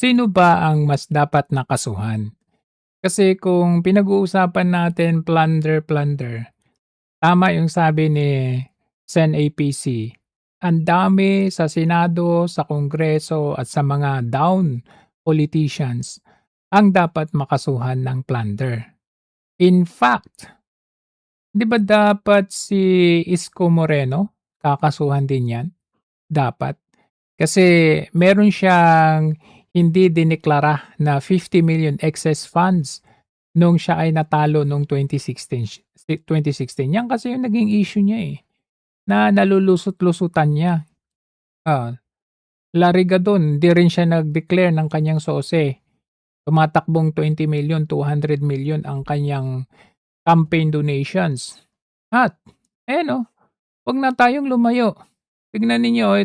Sino ba ang mas dapat nakasuhan? Kasi kung pinag-uusapan natin plunder, tama yung sabi ni Sen. APC, ang dami sa Senado, sa Kongreso at sa mga down politicians ang dapat makasuhan ng plunder. In fact, 'di ba dapat si Isko Moreno kakasuhan din 'yan? Dapat. Kasi meron siyang hindi dineklara na 50 million excess funds nung siya ay natalo nung 2016. Yan kasi yung naging issue niya, eh, na nalulusot-lusutan niya. Oo, Larigadon, hindi rin siya nag-declare ng kanyang SOSE. Tumatakbong 20 million, 200 million ang kanyang campaign donations. At ayan, 'wag na tayong lumayo. Tignan ninyo,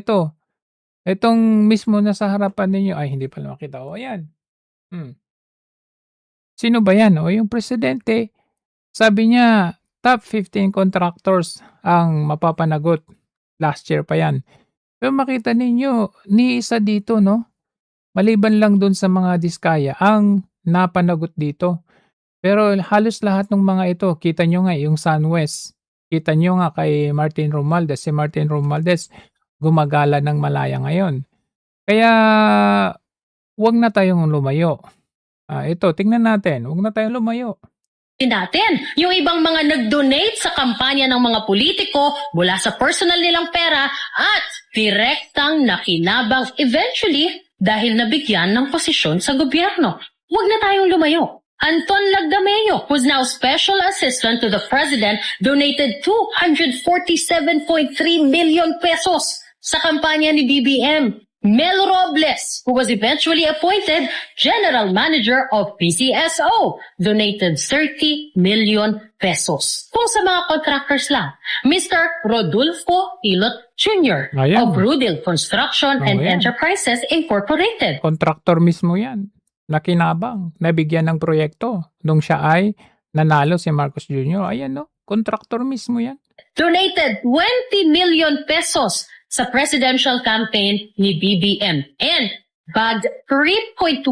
itong mismo na sa harapan ninyo ay hindi pala makita, ayan. Sino ba 'yan? Yung presidente, sabi niya top 15 contractors ang mapapanagot. Last year pa 'yan. Pero makita ninyo, ni isa dito, maliban lang dun sa mga diskaya ang napanagot dito. Pero halos lahat ng mga ito, kita nyo nga yung SunWest. Kita nyo nga kay Martin Romualdez. Si Martin Romualdez gumagala ng malaya ngayon. Kaya wag na tayong lumayo. Ito, tingnan natin. Wag na tayong lumayo. Natin, yung ibang mga nag-donate sa kampanya ng mga politiko mula sa personal nilang pera at direktang nakinabang eventually dahil nabigyan ng posisyon sa gobyerno. Huwag na tayong lumayo. Anton Lagdameo, who's now special assistant to the president, donated 247.3 million pesos sa kampanya ni BBM. Mel Robles, who was eventually appointed General Manager of PCSO, donated 30 million pesos. Kung sa mga contractors lang, Mr. Rodolfo Ilot Jr. of Rudil Construction and Enterprises Incorporated. Contractor mismo yan. Nakinabang, nabigyan ng proyekto nung siya ay nanalo si Marcos Jr. Ayan, contractor mismo yan. Donated 20 million pesos sa presidential campaign ni BBM and bagged 3.22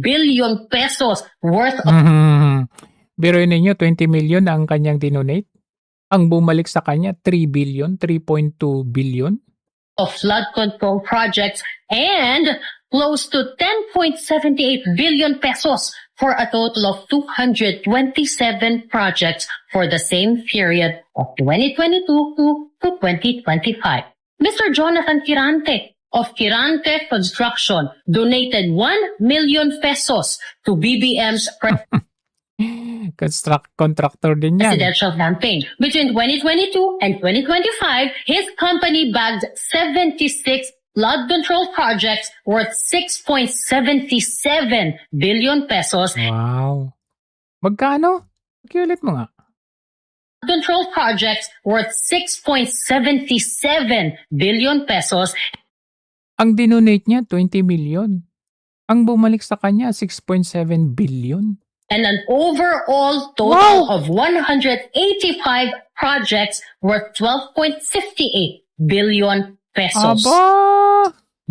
billion pesos worth of Biruin ninyo, 20 million ang kanyang dinonate. Ang bumalik sa kanya, 3 billion, 3.2 billion. Of flood control projects and close to 10.78 billion pesos for a total of 227 projects for the same period of 2022 to 2025. Mr. Jonathan Quirante of Quirante Construction donated 1 million pesos to BBM's contractor din yan. Presidential campaign. Between 2022 and 2025, his company bagged 76 flood control projects worth 6.77 billion pesos. Wow. Magkano? Pakiulit mo nga. Control projects worth 6.77 billion pesos. Ang dinonate niya, 20 million. Ang bumalik sa kanya, 6.7 billion. And an overall total of 185 projects worth 12.58 billion pesos. Aba!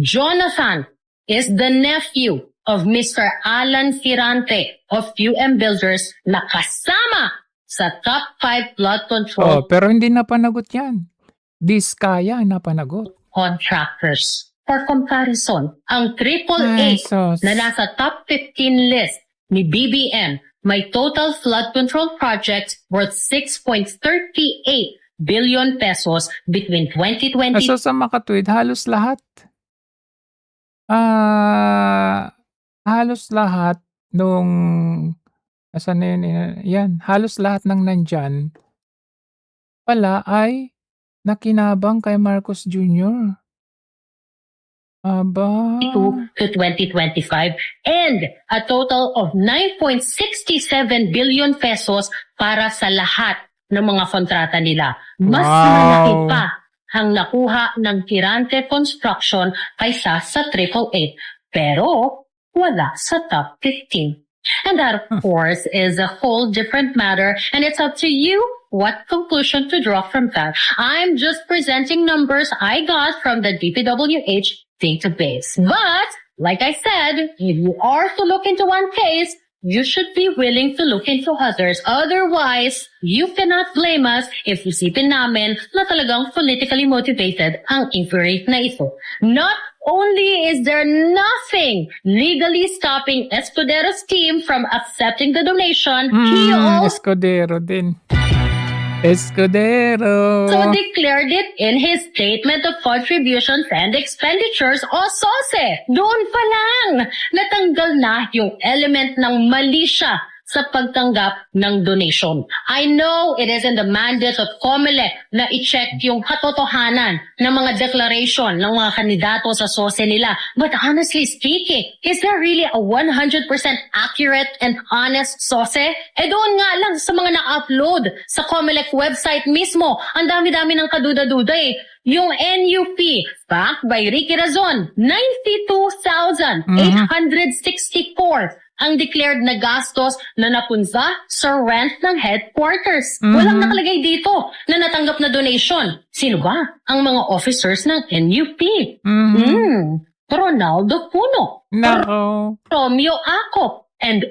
Jonathan is the nephew of Mr. Alan Quirante of UM Builders na kasama sa top 5 flood control pero hindi napanagot yan. Diskaya napanagot. Contractors. For comparison, ang AAA na nasa top 15 list ni BBM may total flood control projects worth 6.38 billion pesos between 2020. So sa makatwid, halos lahat. Halos lahat nung asan na yun? Yan, halos lahat ng nandyan pala ay nakinabang kay Marcos Jr. Aba. To 2025 and a total of 9.67 billion pesos para sa lahat ng mga kontrata nila. Mas malaki pa ang nakuha ng Quirante Construction kaysa sa 888 pero wala sa top 15. And that, of course, is a whole different matter, and it's up to you what conclusion to draw from that. I'm just presenting numbers I got from the DPWH database. But like I said, if you are to look into one case, you should be willing to look into others. Otherwise, you cannot blame us if isipin namin na talagang politically motivated ang inquiry na ito. Not only is there nothing legally stopping Escudero's team from accepting the donation, he also Escudero din. Escudero. declared it in his statement of contributions and expenditures o SOSE. Doon pa lang, natanggal na yung element ng mali siya sa pagtanggap ng donation. I know it is in the mandate of COMELEC na i-check yung katotohanan ng mga declaration ng mga kandidato sa SOSE nila. But honestly speaking, is there really a 100% accurate and honest SOSE? Doon nga lang sa mga na-upload sa COMELEC website mismo, ang dami-dami ng kaduda-duda eh. Yung NUP, backed by Ricky Razon, 92,864 ang declared na gastos na napunta sa rent ng headquarters. Walang nakalagay dito na natanggap na donation. Sino ba ang mga officers ng NUP? Ronaldo Puno, Nako. Romeo Acop, and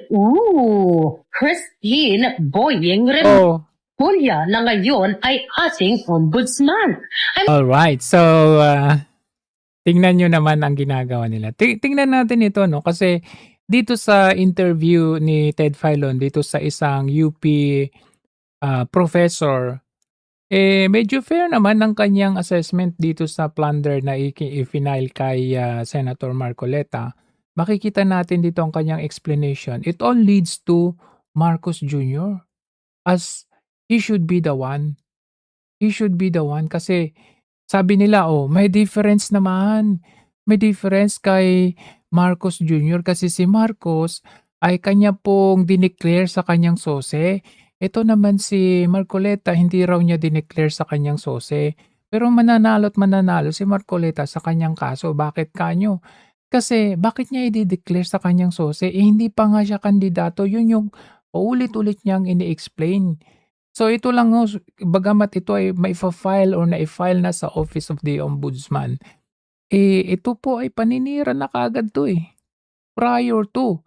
Christine Boying Oh. Remulla na ngayon ay ating ombudsman. Alright. So, tingnan nyo naman ang ginagawa nila. Tingnan natin ito, no? Kasi dito sa interview ni Ted Filon, dito sa isang UP professor, medyo fair naman ang kanyang assessment dito sa plunder na i-final kay Senator Marcoleta. Makikita natin dito ang kanyang explanation. It all leads to Marcos Jr. as he should be the one. He should be the one kasi sabi nila, may difference naman. May difference kay Marcos Jr. kasi si Marcos ay kanya pong dineclare sa kanyang SOSE. Ito naman si Marcoleta, hindi raw niya dineclare sa kanyang SOSE. Pero mananalo at mananalo si Marcoleta sa kanyang kaso. Bakit kanyo? Kasi bakit niya i-declare sa kanyang SOSE? Hindi pa nga siya kandidato. Yun yung paulit-ulit niyang ini-explain. So ito lang, bagamat ito ay mai-file or na-file na sa Office of the Ombudsman, ito po ay paninira na kaagad to prior to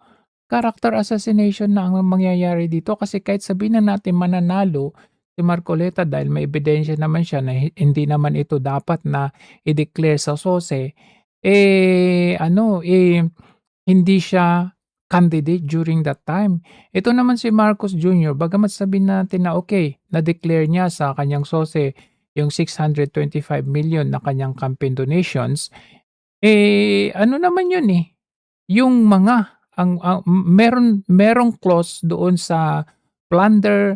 character assassination na ang mangyayari dito kasi kahit sabihin na natin mananalo si Marcoleta dahil may ebidensya naman siya na hindi naman ito dapat na i-declare sa SOSE, hindi siya candidate during that time. Ito naman si Marcos Jr., bagamat sabihin natin na na-declare niya sa kanyang SOSE yung 625 million na kanyang campaign donations, ano naman yun yung mga, merong clause doon sa plunder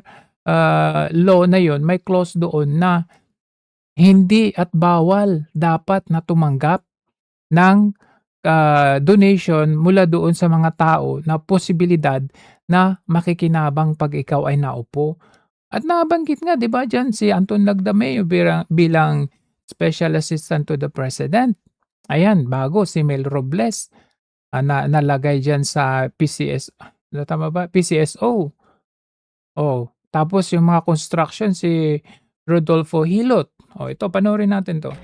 law na yun, may clause doon na hindi at bawal dapat na tumanggap ng donation mula doon sa mga tao na posibilidad na makikinabang pag ikaw ay naupo. At nabanggit nga, di ba, dyan si Anton Lagdameo bilang Special Assistant to the President. Ayan, bago si Mel Robles nalagay dyan sa tama ba? PCSO. Tapos yung mga construction si Rodolfo Hilot. Ito, panoorin natin to.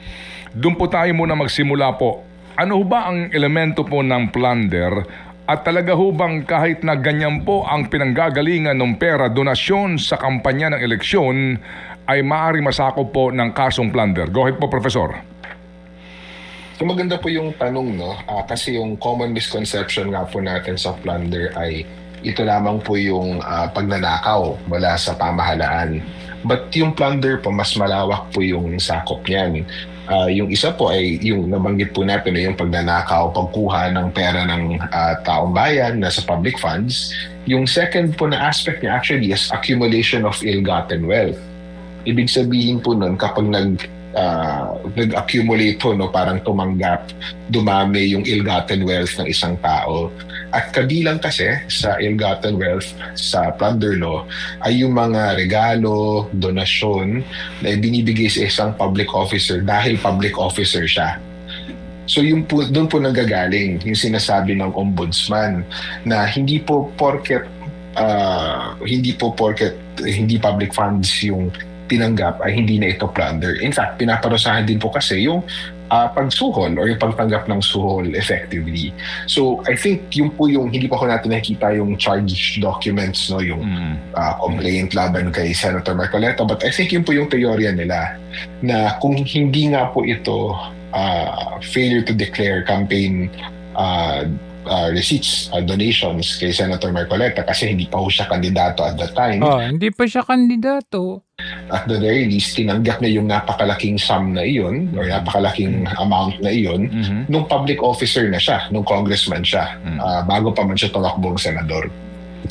Doon po tayo muna magsimula po. Ano ba ang elemento po ng plunder? At talaga ho bang kahit na ganyan po ang pinanggagalingan ng pera, donasyon sa kampanya ng eleksyon ay maaari masakop po ng kasong plunder? Go ahead po, Professor. So maganda po yung tanong, no? Kasi yung common misconception nga po natin sa plunder ay ito lamang po yung pagnanakaw mula sa pamahalaan. But yung plunder po, mas malawak po yung sakop niyan. Yung isa po ay yung nabanggit po natin yung pagnanakaw, pagkuha ng pera ng taong bayan na sa public funds. Yung second po na aspect niya actually is accumulation of ill-gotten wealth. Ibig sabihin po nun kapag nag-accumulate po, parang tumanggap, dumami yung ill-gotten wealth ng isang tao. At kabilang kasi sa ill-gotten wealth sa plunder law ay yung mga regalo, donasyon na binibigay sa isang public officer dahil public officer siya. So doon po nanggagaling yung sinasabi ng ombudsman na hindi porket hindi public funds yung tinanggap ay hindi na ito plunder. In fact, pinaparusahan din po kasi yung pagsuhol or yung pagtanggap ng suhol effectively. So I think yung po yung hindi pa ko natin nakikita yung charge documents, no, yung complaint laban kay Senator Marcoleta, but I think yun po yung teorya nila na kung hindi nga po ito failure to declare campaign receipts, donations kay Senator Marcoleta kasi hindi pa ho siya kandidato at that time. Hindi pa siya kandidato. At the very least, tinanggap niya yung napakalaking sum na iyon or napakalaking amount na iyon nung public officer na siya, nung congressman siya, bago pa man siya tumakbong senador.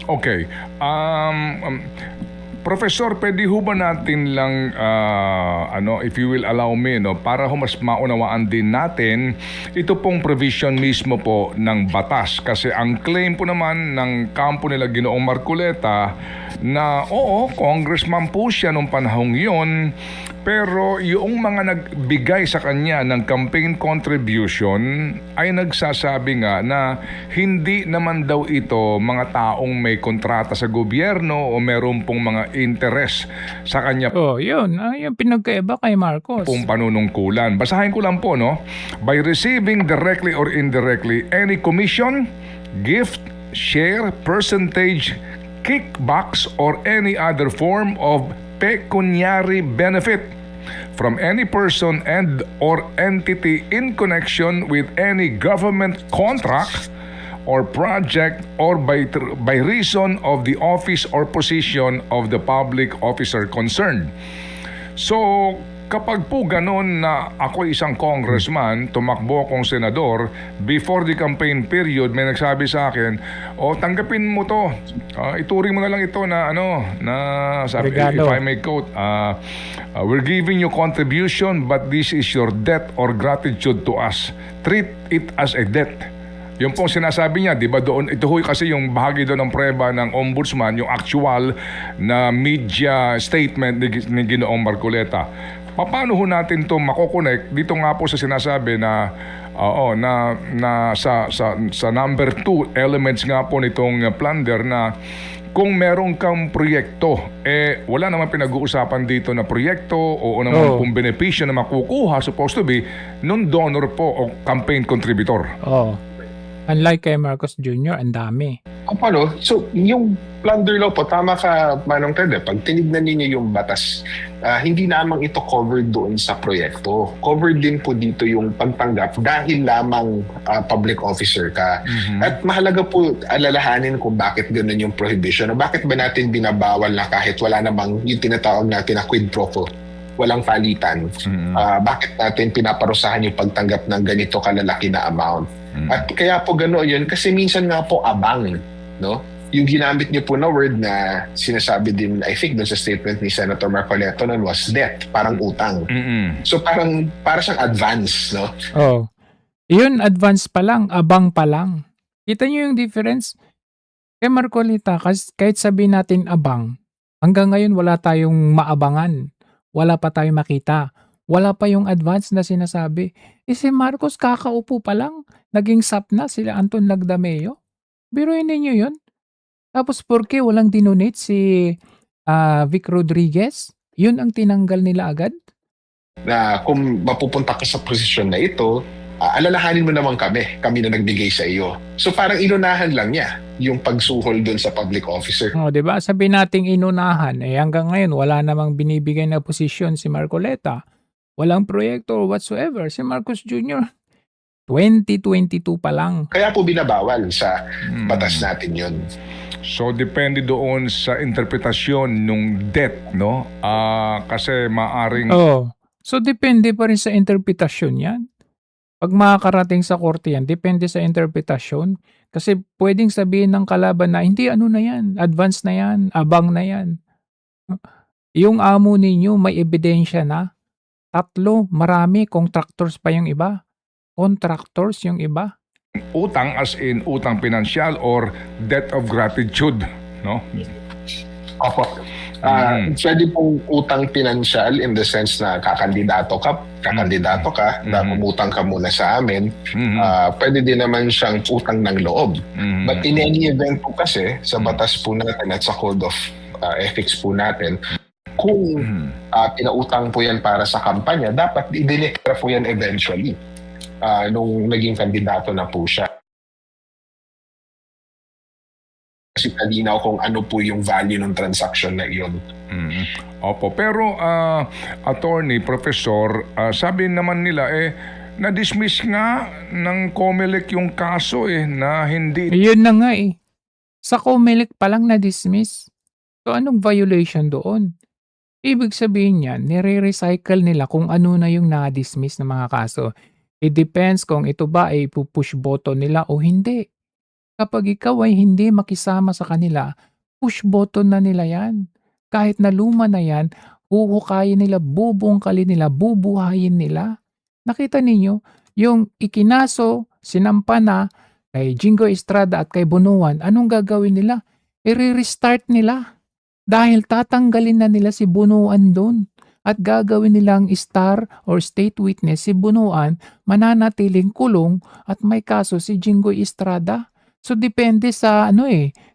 Okay. Professor, pwede ho ba natin lang, if you will allow me, no, para ho mas maunawaan din natin ito pong provision mismo po ng batas. Kasi ang claim po naman ng kampo nila Ginoong Marcoleta na oo, congressman po siya nung panahong yun, pero yung mga nagbigay sa kanya ng campaign contribution ay nagsasabi nga na hindi naman daw ito mga taong may kontrata sa gobyerno o meron pong mga interest sa kanya Yun. Yung pinagkaiba kay Marcos. pong panunungkulan. Basahin ko lang po, no? By receiving directly or indirectly any commission, gift, share, percentage, kickbacks, or any other form of pecuniary benefit from any person and or entity in connection with any government contract or project or by reason of the office or position of the public officer concerned. So, kapag po ganon na ako isang congressman, tumakbo akong senador, before the campaign period, may nagsabi sa akin, tanggapin mo to. Ituring mo na lang ito na sabi, regalo. if I may quote, we're giving you contribution but this is your debt or gratitude to us. Treat it as a debt. Yung pong sinasabi niya, di ba doon, ito huy kasi yung bahagi doon ng preba ng ombudsman, yung actual na media statement ni Ginoong Marcoleta. Paano ho natin to makokonek dito nga po sa sinasabi na sa number 2 elements nga po nitong plunder na kung meron kang proyekto, wala naman pinag-uusapan dito na proyekto o naman pong benepisyo na makukuha supposed to be nung donor po o campaign contributor. Unlike kay Marcos Jr., ang dami. Paano? So, yung plunder law po, tama ka, Manong Ted, pag tinignan ninyo yung batas, hindi namang ito covered doon sa proyekto. Covered din po dito yung pagtanggap dahil lamang public officer ka. At mahalaga po alalahanin kung bakit ganoon yung prohibition. O bakit ba natin binabawal na kahit wala namang yung tinatawag natin na quid pro quo, walang palitan. Bakit natin pinaparusahan yung pagtanggap ng ganito kalalaki na amount? At kaya po ganoon yun kasi minsan nga po abang, no? Yung ginamit niyo po na word na sinasabi din, I think, doon sa statement ni Senator Marcoleta nun was debt, parang utang. So para siyang advance, no? Yun, advance pa lang, abang pa lang. Kita niyo yung difference? Kay Marcoleta, kahit sabihin natin abang, hanggang ngayon wala tayong maabangan. Wala pa tayong makita. Wala pa yung advance na sinasabi. Si Marcos kakaupo pa lang. Naging sap na sila Anton Lagdameo. Biruin ninyo yun. Tapos porke walang dinonate si Vic Rodriguez, yun ang tinanggal nila agad? Na kung mapupunta ka sa posisyon na ito, alalahanin mo naman kami na nagbigay sa iyo. So parang inunahan lang niya yung pagsuhol dun sa public officer. Diba? Sabi nating inunahan, hanggang ngayon wala namang binibigay na posisyon si Marcoleta. Walang proyekto or whatsoever. Si Marcos Jr., 2022 pa lang. Kaya po binabawal sa batas natin yun. So, depende doon sa interpretasyon ng debt, no? Kasi maaring... So, depende pa rin sa interpretasyon yan. Pag makakarating sa korte yan, depende sa interpretasyon. Kasi pwedeng sabihin ng kalaban na, hindi na yan, advance na yan, abang na yan. Yung amo ninyo, may ebidensya na. 3, marami, contractors pa yung iba. Contractors yung iba. Utang as in utang pinansyal or debt of gratitude, no? Opo. Pwede pong utang pinansyal in the sense na kakandidato ka, na umutang ka muna sa amin. Pwede din naman siyang utang ng loob. But in any event po kasi, sa batas po natin at sa Code of Ethics po natin, Kung pinautang po yan para sa kampanya, dapat i-declare po yan eventually nung naging kandidato na po siya. Kasi kalinaw kung ano po yung value ng transaction na iyon. Opo, pero attorney, professor, sabi naman nila na-dismiss nga ng COMELEC yung kaso na hindi. Yun na nga Sa COMELEC pa lang na-dismiss. So anong violation doon? Ibig sabihin yan, nire-recycle nila kung ano na yung na-dismiss na mga kaso. It depends kung ito ba ay push button nila o hindi. Kapag ikaw ay hindi makisama sa kanila, push button na nila yan. Kahit na luma na yan, huhukayin nila, bubungkalin nila, bubuhayin nila. Nakita ninyo, yung ikinaso, sinampa na kay Jingo Estrada at kay Bunuan, anong gagawin nila? I-restart nila. Dahil tatanggalin na nila si Bunuan doon. At gagawin nilang star or state witness si Bunuan, mananatiling kulong at may kaso si Jingo Estrada. So depende sa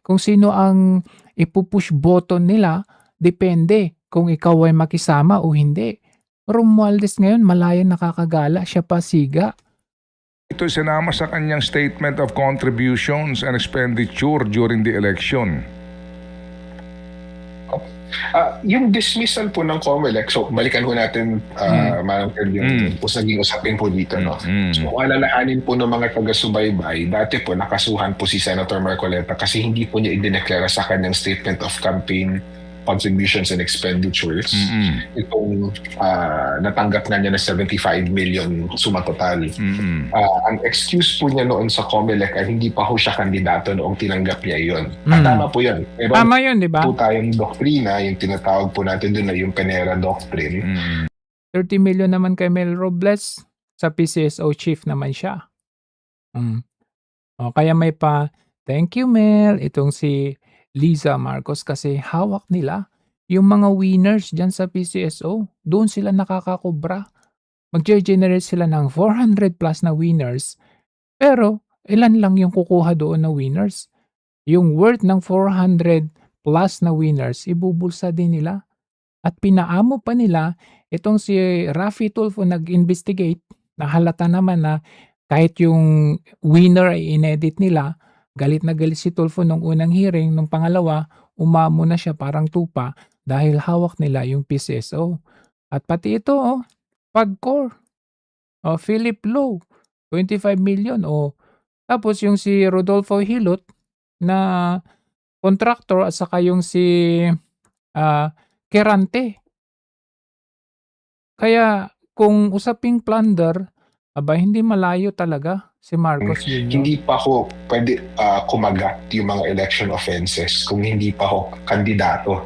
kung sino ang ipupush button nila, depende kung ikaw ay makisama o hindi. Romualdez ngayon malayang nakakagala, siya pa siga. Ito sinama sa kanyang statement of contributions and expenditure during the election. Yung dismissal po ng COMELEC, so balikan po natin Manong Ted, yung naging usapin po dito. So kung alalahanin po ng mga taga-subaybay, dati po nakasuhan po si Senator Marcoleta kasi hindi po niya idineklara sa kanyang statement of campaign contributions and expenditures. Itong natanggap na niya na 75 million suma total. Ang excuse po niya noon sa COMELEC ay hindi pa ho siya kandidato noong tinanggap niya yun. At tama po yun. Pero tama yun, di ba? po tayong doktrina, yung tinatawag po natin doon na yung Penera Doctrine. 30 million naman kay Mel Robles, sa PCSO chief naman siya. Kaya may thank you Mel, itong si Liza Marcos kasi hawak nila yung mga winners dyan sa PCSO. Doon sila nakakakobra. Mag-generate sila ng 400 plus na winners. Pero ilan lang yung kukuha doon na winners? Yung worth ng 400 plus na winners, ibubulsa din nila. At pinaamo pa nila itong si Raffy Tulfo nag-investigate. Nahalata naman na kahit yung winner ay inedit nila, galit na galit si Tulfo nung unang hearing, nung pangalawa, umamo na siya parang tupa dahil hawak nila yung PCSO. At pati ito, Pagcor, Philip Lowe, 25 million. Tapos yung si Rodolfo Hilot na contractor at saka yung si Kerante. Kaya kung usaping plunder, hindi malayo talaga si Marcos Jr. Hindi pa ho pwede kumagat yung mga election offenses kung hindi pa ho kandidato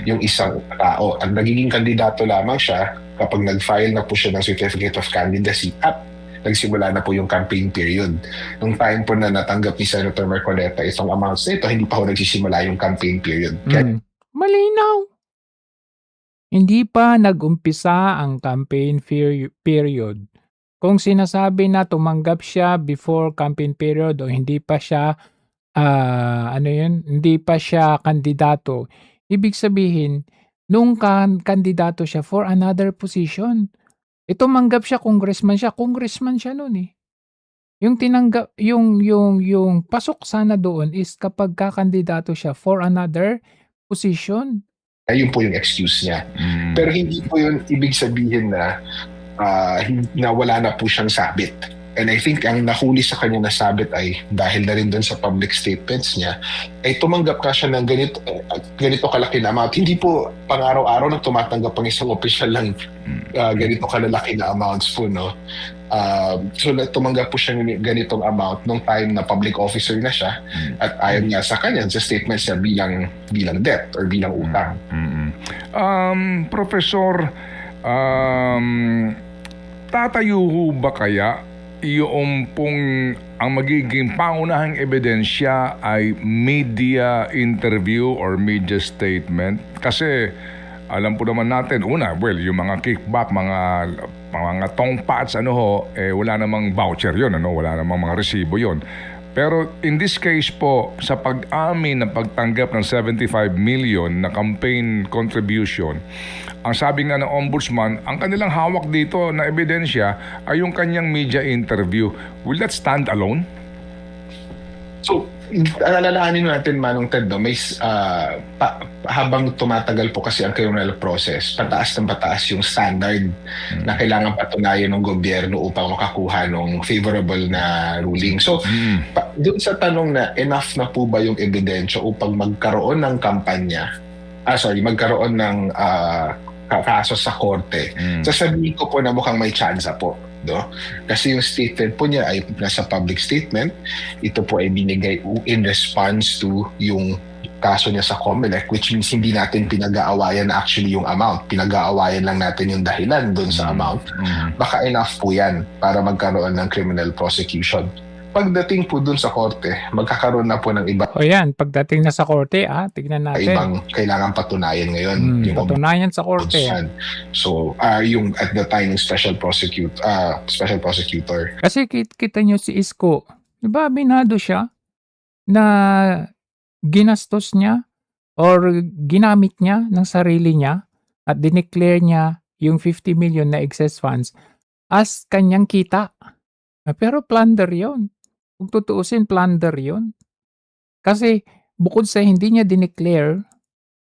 yung isang tao. At nagiging kandidato lamang siya kapag nag-file na po siya ng Certificate of Candidacy at nagsimula na po yung campaign period. Nung time po na natanggap ni Senator Marcoleta itong amounts na ito, hindi pa ho nagsisimula yung campaign period. Malinaw. Hindi pa nag-umpisa ang campaign period. Kung sinasabi na tumanggap siya before campaign period o hindi pa siya hindi pa siya kandidato, ibig sabihin nung kandidato siya for another position. Tumanggap siya, congressman siya noon . Yung tinanggap yung pasok sana doon is kapag kakandidato siya for another position. Ayun po yung excuse niya. Pero hindi po yun ibig sabihin na wala na po siyang sabit. And I think ang nahuli sa kanya na sabit ay dahil na rin doon sa public statements niya, ay tumanggap ka siya ng ganito kalaki na amount. Hindi po pang-araw-araw na tumatanggap ang isang opisyal lang ganito kalalaki na amounts po, no? So tumanggap po siya ng ganitong amount nung time na public officer na siya at ayon nga sa kanya sa statements niya bilang debt or bilang utang. Professor, tatayo ho ba kaya yung pong ang magiging pangunahing ebidensya ay media interview or media statement? Kasi alam po naman natin, yung mga kickback, mga tongpats, wala namang voucher yun, wala namang mga resibo yun. Pero in this case po, sa pag-amin na pagtanggap ng 75 million na campaign contribution, ang sabi nga ng ombudsman, ang kanilang hawak dito na ebidensya ay yung kanyang media interview. Will that stand alone? So, alalahanin natin, Manong Ted, no, may, habang tumatagal po kasi ang criminal process, pataas ng pataas yung standard na kailangan patunayan ng gobyerno upang makakuha ng favorable na ruling. So, doon sa tanong na enough na po ba yung ebidensya upang magkaroon ng kampanya, magkaroon ng kaso sa korte, sasabihin ko po na mukhang may tsansa po. No? Kasi yung statement po niya ay nasa public statement. Ito po ay binigay in response to yung kaso niya sa COMELEC, which means hindi natin pinag-aawayan actually yung amount. Pinag-aawayan lang natin yung dahilan doon sa amount. Baka enough po yan para magkaroon ng criminal prosecution. Pagdating po doon sa korte, magkakaroon na po ng iba. O yan, pagdating na sa korte, tignan natin. Ibang kailangan patunayan ngayon. Yung Patunayan sa korte. So, yung at the time special prosecutor. Kasi kita nyo si Isko, di ba binado siya na ginastos niya or ginamit niya ng sarili niya at dineclare niya yung 50 million na excess funds as kanyang kita. Pero plunder yon. Kung tutuusin, plunder yon. Kasi bukod sa hindi niya dineclare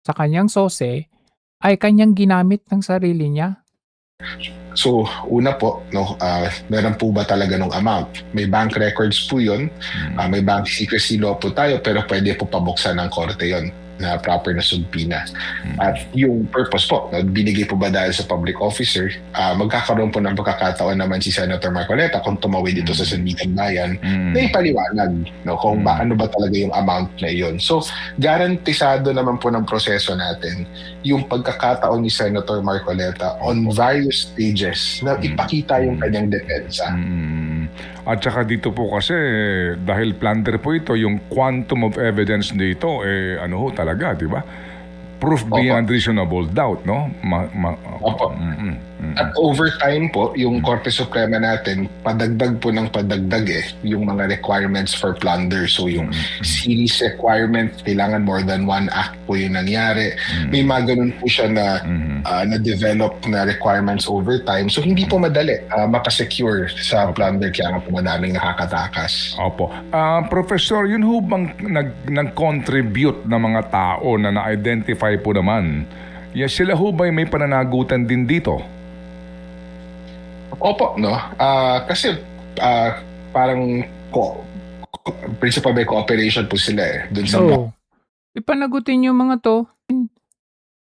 sa kanyang sose, ay kanyang ginamit ng sarili niya. So, una po, meron po ba talaga ng amount? May bank records po yun. May bank secrecy law po tayo, pero pwede po pabuksan ng korte yon na proper na subpoena. At yung purpose po, binigay po ba dahil sa public officer, magkakaroon po ng pagkakataon naman si Senator Marcoleta kung tumawid dito sa Sandigan Bayan na ipaliwanag kung ano ba talaga yung amount na iyon. So, garantisado naman po ng proseso natin yung pagkakataon ni Senator Marcoleta on various stages na ipakita yung kanyang depensa. At saka dito po kasi, dahil plunder po ito, yung quantum of evidence dito, talaga, di ba? Proof beyond reasonable doubt, no? Opo. At over time po, yung Korte Suprema natin, padagdag po ng padagdag yung mga requirements for plunder. So yung series requirement, kailangan more than one act po yung nangyari. May mga ganun po siya na na-develop na requirements over time. So hindi po madali makasecure sa plunder, kaya nga po madaming nakakatakas. Opo. Professor, yun ho bang nag-contribute na mga tao na na-identify po naman, sila ho ba may pananagutan din dito? Opo, no? Kasi parang principal by cooperation po sila dun sa ipanagutin yung mga to.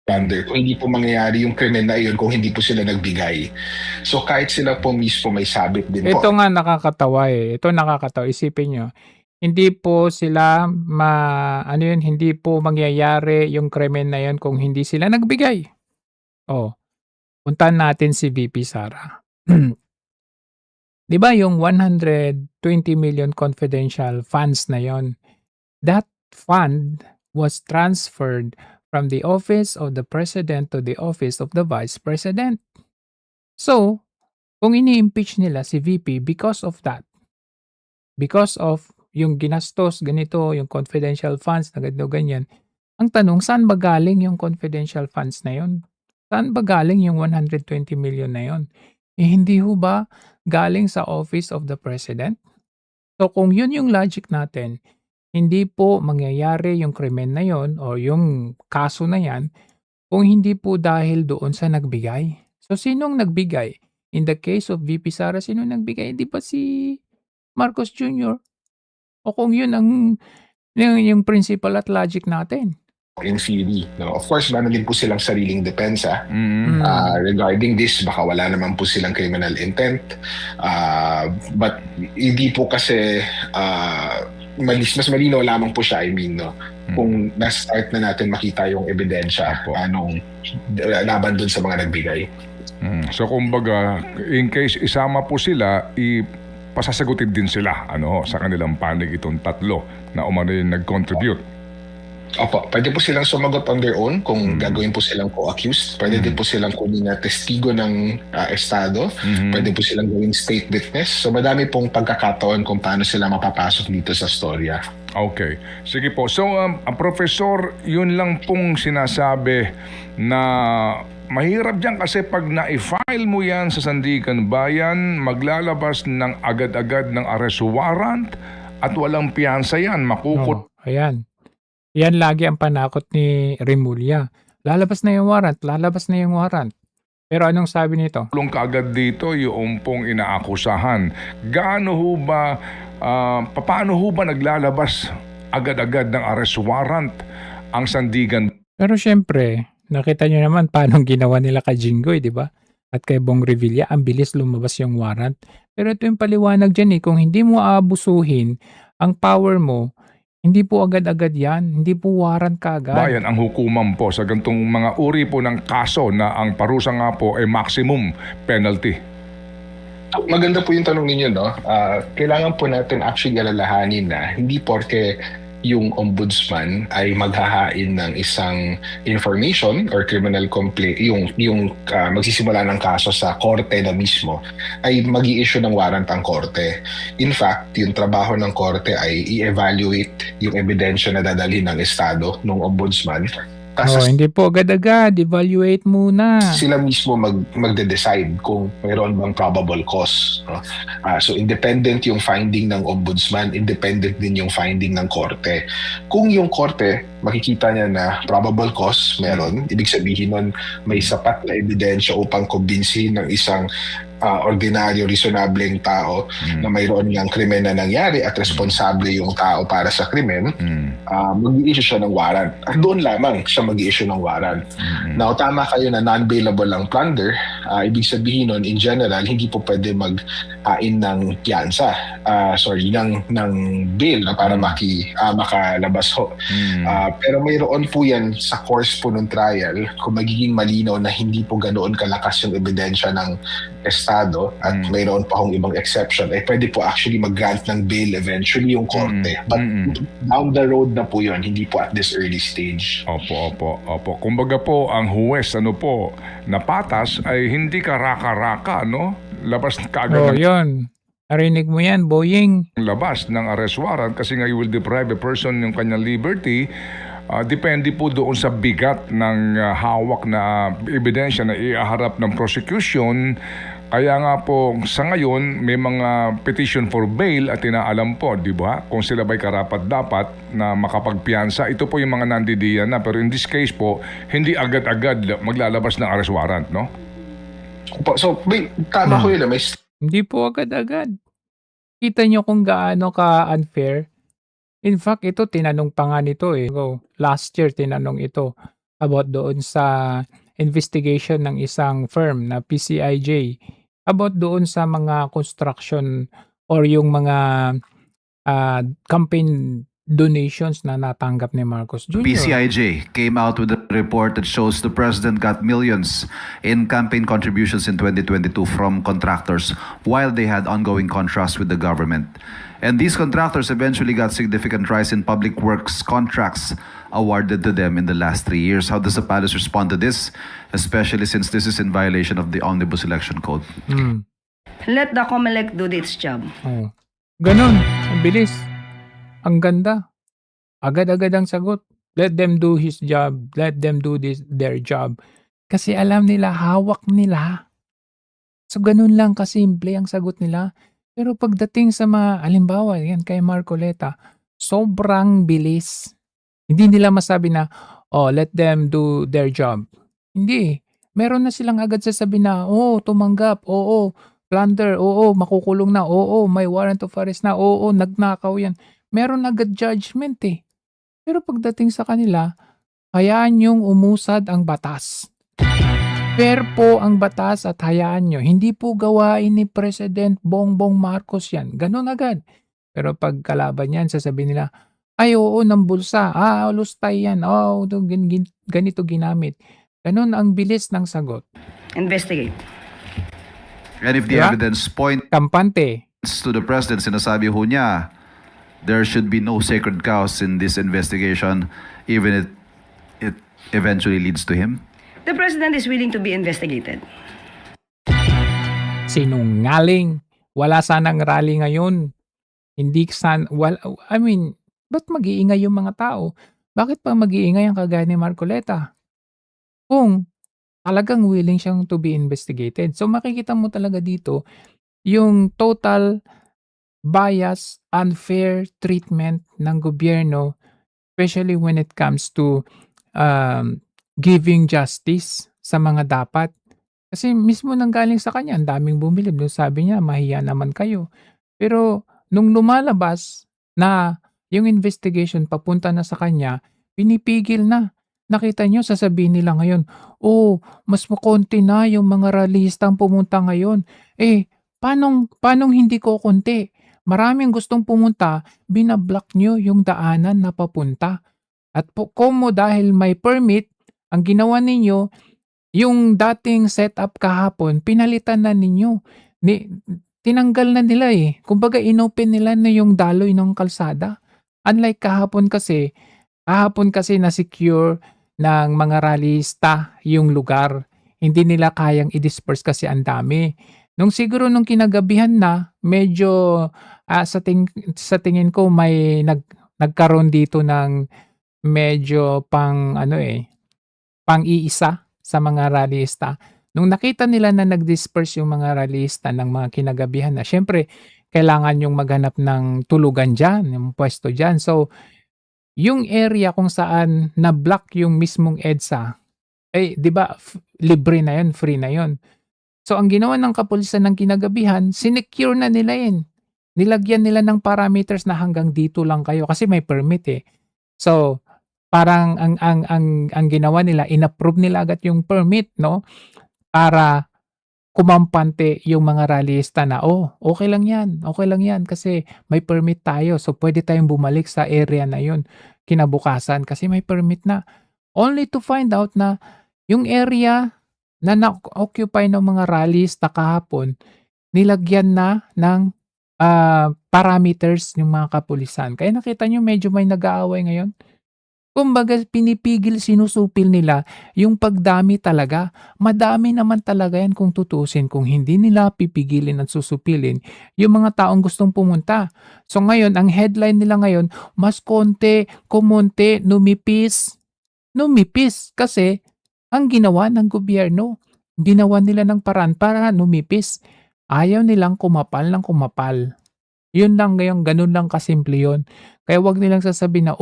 plunder. Kung hindi po mangyayari yung krimen na iyon kung hindi po sila nagbigay. So kahit sila po mismo may sabit din po. Ito nga nakakatawa Ito nakakatawa. Isipin nyo. Hindi po sila hindi po mangyayari yung krimen na yun kung hindi sila nagbigay. Puntahan natin si VP Sara. 'Di ba yung 120 million confidential funds na yon? That fund was transferred from the office of the president to the office of the vice president. So, kung ini-impeach nila si VP because of that, because of yung ginastos, ganito, yung confidential funds na ganito, ganyan. Ang tanong, saan ba galing yung confidential funds na yun? Saan ba galing yung 120 million na yun? Hindi ho ba galing sa office of the president? So kung yun yung logic natin, hindi po mangyayari yung krimen na yun o yung kaso na yan kung hindi po dahil doon sa nagbigay. So sinong nagbigay? In the case of VP Sara, sino nagbigay? Di ba si Marcos Jr.? O kung yun yung principle at logic natin. In theory, no? Of course, meron din po silang sariling depensa regarding this. Baka wala naman po silang criminal intent. But hindi po kasi mas malinaw lamang po siya, kung na-start na natin makita yung ebidensya laban dun sa mga nagbigay. So kumbaga, in case isama po sila, pasasagutin din sila sa kanilang panig itong tatlo na umano yung nag-contribute. Opo, pwede po silang sumagot on their own kung gagawin po silang co-accused. Pwede din po silang kunin na testigo ng estado. Pwede po silang gawing state witness. So madami pong pagkakataon kung paano sila mapapasok dito sa storya. Okay. Sige po. So, Professor, yun lang pong sinasabi na mahirap dyan kasi pag na-file mo yan sa Sandigan Bayan, maglalabas ng agad-agad ng arrest warrant at walang piyansa yan. Makukot. Ayan. Yan lagi ang panakot ni Remulla. Lalabas na yung warrant, lalabas na yung warrant. Pero anong sabi nito? Kulong kaagad dito yung pong inaakusahan. Gaano ho ba, paano ho ba naglalabas agad-agad ng arrest warrant ang Sandigan? Pero syempre, nakita nyo naman paano ginawa nila kay Jinggoy, di ba? At kay Bong Revilla, ang bilis lumabas yung warrant. Pero ito yung paliwanag dyan kung hindi mo aabusuhin ang power mo, hindi po agad-agad yan. Hindi po warrant kaagad. Bayan ang hukuman po sa gantong mga uri po ng kaso na ang parusa nga po ay maximum penalty. Maganda po yung tanong ninyo, no? Kailangan po natin actually alalahanin na hindi porke yung ombudsman ay maghahain ng isang information or criminal complaint, yung magsisimula ng kaso sa korte na mismo, ay mag-i-issue ng warrant ang korte. In fact, yung trabaho ng korte ay i-evaluate yung ebidensya na dadalhin ng estado ng ombudsman. Hindi po agad-agad. Evaluate muna. Sila mismo magde-decide kung mayroon bang probable cause. No? So independent yung finding ng ombudsman, independent din yung finding ng korte. Kung yung korte, makikita niya na probable cause meron, ibig sabihin nun may sapat na ebidensya upang kumbinsihin ng isang ordinaryo, reasonableng tao na mayroon niyang krimen na nangyari at responsable yung tao para sa krimen, mag-i-issue siya ng warrant. At doon lamang siya mag-i-issue ng warrant. Now, tama kayo na non-bailable ang plunder. Ibig sabihin nun, in general, hindi po pwede mag-ain ng piyansa. ng bail na para makalabas ho. Pero mayroon po yan sa course po ng trial kung magiging malinaw na hindi po ganoon kalakas yung ebidensya ng estado at mayroon pa akong ibang exception, pwede po actually mag-grant ng bail eventually yung korte. But down the road na po yun, hindi po at this early stage. Opo. Kumbaga po, ang huwes, na patas ay hindi ka raka-raka, no? Labas kaagad yun. Narinig mo yan, Boying. labas ng arrest warrant kasi nga you will deprive a person ng kanyang liberty. Depende po doon sa bigat ng hawak na ebidensya na iaharap ng prosecution. Kaya nga po sa ngayon may mga petition for bail at inaalam po, di ba? Kung sila ba'y karapat-dapat na makapagpiyansa. Ito po yung mga nandidiyan na. Pero in this case po, hindi agad-agad maglalabas ng arrest warrant, no? So, tama ko yun. Hindi po agad-agad. Kita nyo kung gaano ka-unfair. In fact, ito tinanong pa nga nito last year tinanong ito about doon sa investigation ng isang firm na PCIJ about doon sa mga construction or yung mga campaign donations na natanggap ni Marcos Jr. PCIJ came out with a report that shows the president got millions in campaign contributions in 2022 from contractors while they had ongoing contracts with the government. And these contractors eventually got significant rise in public works contracts awarded to them in the last 3 years. How does the palace respond to this, especially since this is in violation of the Omnibus Election Code? Let the COMELEC do its job. Ganon, ang bilis. Ang ganda. Agad-agad ang sagot. Let them do his job. Let them do their job. Kasi alam nila, hawak nila. So ganun lang kasimple ang sagot nila. Pero pagdating sa mga, halimbawa, yan kay Marcoleta, sobrang bilis. Hindi nila masabi na, let them do their job. Hindi. Meron na silang agad sasabi na, tumanggap, plunder, makukulong na, may warrant of arrest na, nagnakaw yan. Meron agad judgment Pero pagdating sa kanila, hayaan yung umusad ang batas. Fair po ang batas at hayaan nyo. Hindi po gawain ni President Bongbong Marcos yan. Ganon agad. Pero pag kalaban yan, sasabihin nila, ng bulsa. Lustay yan. Ganito ginamit. Ganon ang bilis ng sagot. Investigate. And if the evidence points Kampante. to the president, sinasabi ho niya, there should be no sacred cows in this investigation, even if it eventually leads to him? The President is willing to be investigated. Sinungaling. Wala sanang rally ngayon. Ba't mag-iingay yung mga tao? Bakit pa mag-iingay ang kagaya ni Marcoleta? Kung talagang willing siyang to be investigated. So makikita mo talaga dito yung total bias, unfair treatment ng gobyerno, especially when it comes to giving justice sa mga dapat. Kasi mismo nanggaling sa kanya, ang daming bumilib. Doon sabi niya, mahiya naman kayo. Pero nung lumalabas na yung investigation papunta na sa kanya, pinipigil na. Nakita nyo, sasabihin nila ngayon, mas makonti na yung mga ralistang pumunta ngayon. Paanong hindi ko konti? Maraming gustong pumunta, binablock nyo yung daanan na papunta. At kumo dahil may permit, ang ginawa ninyo, yung dating setup kahapon, pinalitan na ninyo. Tinanggal na nila Kumbaga, inopen nila na yung daloy ng kalsada. Unlike kahapon kasi na-secure ng mga rallyista yung lugar. Hindi nila kayang i-disperse kasi ang dami. Nung kinagabihan na, medyo sa tingin ko may nagkaroon dito ng medyo pang-iisa sa mga rallyista. Nung nakita nila na nag-disperse yung mga rallyista ng mga kinagabihan na, syempre, kailangan yung maghanap ng tulugan dyan, yung pwesto dyan. So, yung area kung saan na-block yung mismong EDSA, di ba, libre na yun, free na yun. So, ang ginawa ng kapulisan ng kinagabihan, sinecure na nila yun. Nilagyan nila ng parameters na hanggang dito lang kayo kasi may permit So, parang ang ginawa nila, inapprove nila agad yung permit, no? Para kumampante yung mga rallyista na, okay lang yan kasi may permit tayo. So, pwede tayong bumalik sa area na yun kinabukasan kasi may permit na. Only to find out na yung area na na-occupy ng mga rallyista kahapon, nilagyan na ng parameters yung mga kapulisan. Kaya nakita nyo medyo may nag-aaway ngayon. Kumbaga, pinipigil, sinusupil nila yung pagdami talaga. Madami naman talaga yan kung tutusin, kung hindi nila pipigilin at susupilin yung mga taong gustong pumunta. So ngayon, ang headline nila ngayon, mas konti, kumonte, numipis. Numipis kasi ang ginawa ng gobyerno. Ginawa nila ng paraan para numipis. Ayaw nilang kumapal ng kumapal. Yun lang ngayon, ganun lang kasimple yun. Kaya wag nilang sasabihin na,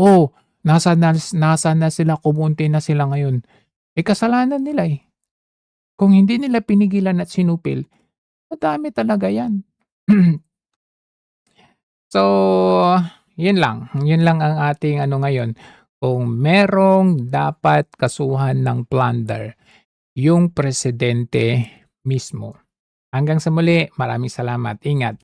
nasa na sila, kumunti na sila ngayon. Kasalanan nila Kung hindi nila pinigilan at sinupil, madami talaga yan. So, yun lang. Yun lang ang ating ngayon. Kung merong dapat kasuhan ng plunder, yung presidente mismo. Hanggang sa muli, maraming salamat. Ingat.